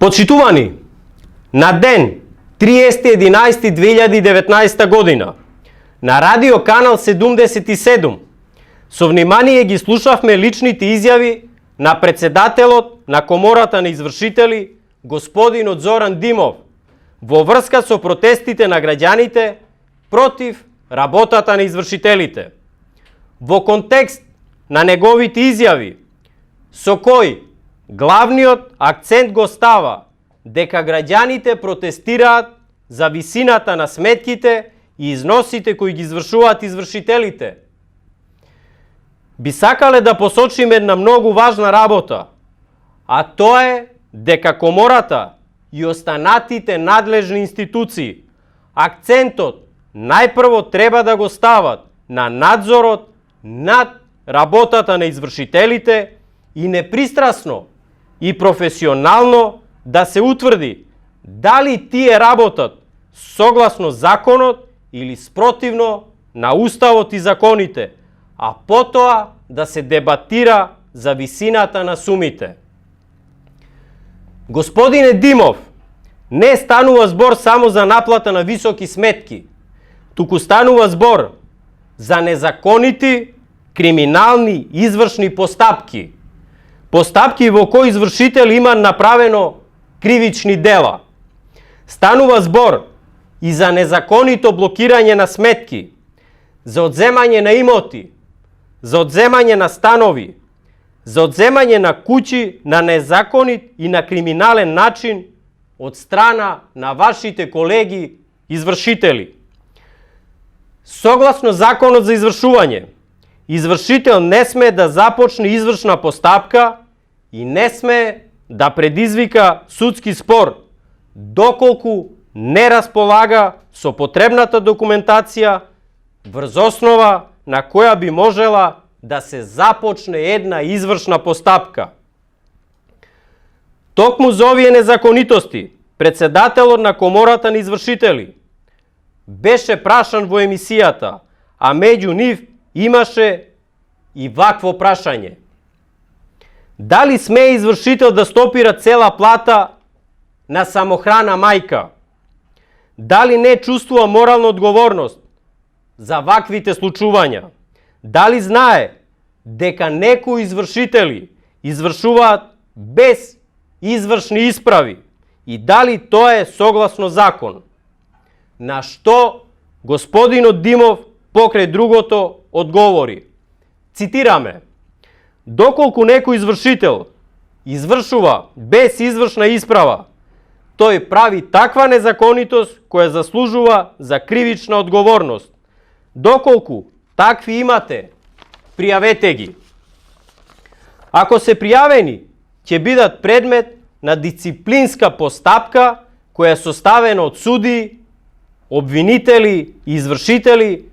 Почитувани, на ден 30.11.2019 година на радио канал 77 со внимание ги слушавме личните изјави на председателот на Комората на извршители господинот Зоран Димов во врска со протестите на граѓаните против работата на извршителите. Во контекст на неговите изјави со кој главниот акцент го става дека граѓаните протестираат за висината на сметките и износите кои ги извршуваат извршителите. Би сакале да посочиме една многу важна работа, а тоа е дека Комората и останатите надлежни институции акцентот најпрво треба да го стават на надзорот над работата на извршителите и непристрасно и професионално да се утврди дали тие работат согласно законот или спротивно на уставот и законите, а потоа да се дебатира за висината на сумите. Господине Димов, не станува збор само за наплата на високи сметки, туку станува збор за незаконити, криминални извршни постапки. Постапки во кои извршител има направено кривични дела. Станува збор и за незаконито блокирање на сметки, за одземање на имоти, за одземање на станови, за одземање на куќи на незаконит и на криминален начин од страна на вашите колеги извршители. Согласно законот за извршување, извршител не сме да започне извршна постапка и не сме да предизвика судски спор, доколку не располага со потребната документација врз основа на која би можела да се започне една извршна постапка. Токму за овие незаконитости, председателот на Комората на извршители беше прашан во емисијата, а меѓу нив имаше и вакво прашање. Дали смее извршител да стопира цела плата на самохрана мајка? Дали не чувствува морална одговорност за ваквите случувања? Дали знае дека некои извршители извршуваат без извршни исправи и дали тоа е согласно закон? На што господинот Димов покрај другото одговори. Цитираме: доколку некој извршител извршува без извршна исправа, тој прави таква незаконитост која заслужува за кривична одговорност. Доколку такви имате, пријавете ги. Ако се пријавени, ќе бидат предмет на дисциплинска постапка која е составена од суди, обвинители и извршители,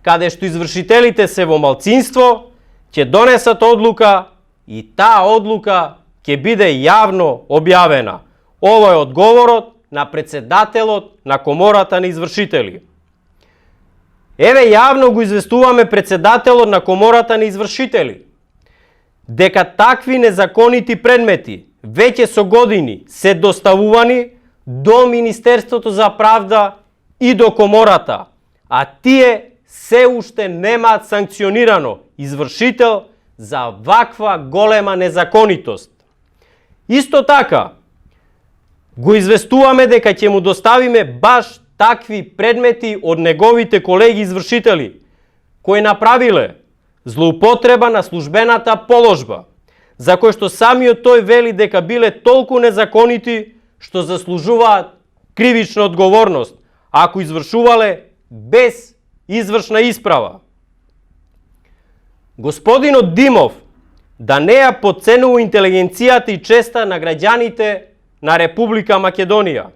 каде што извршителите се во малцинство, ќе донесат одлука и таа одлука ќе биде јавно објавена. Ова е одговорот на председателот на Комората на извршители. Еве јавно го известуваме председателот на Комората на извршители дека такви незаконити предмети веќе со години се доставувани до Министерството за правда и до Комората, а тие се уште немаат санкционирано извршител за ваква голема незаконитост. Исто така, го известуваме дека ќе му доставиме баш такви предмети од неговите колеги извршители, кои направиле злоупотреба на службената положба, за кој што самиот тој вели дека биле толку незаконити што заслужуваат кривична одговорност, ако извршувале без извршна исправа. Господинот Димов да не ја потценува интелигенцијата и честа на граѓаните на Република Македонија,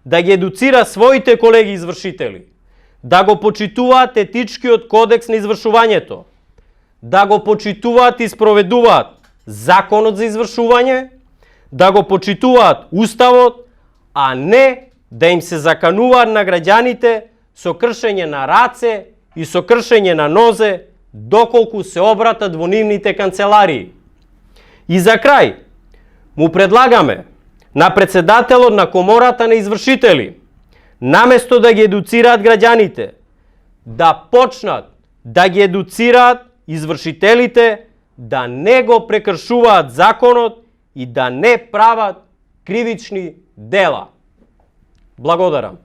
да ги едуцира своите колеги извршители, да го почитуваат етичкиот кодекс на извршувањето, да го почитуваат и спроведуваат законот за извршување, да го почитуваат уставот, а не да им се закануваат на граѓаните со кршење на раце и со кршење на нозе, доколку се обратат во нивните канцеларии. И за крај, му предлагаме на председателот на Комората на извршители, наместо да ги едуцираат граѓаните, да почнат да ги едуцираат извршителите да не го прекршуваат законот и да не прават кривични дела. Благодарам.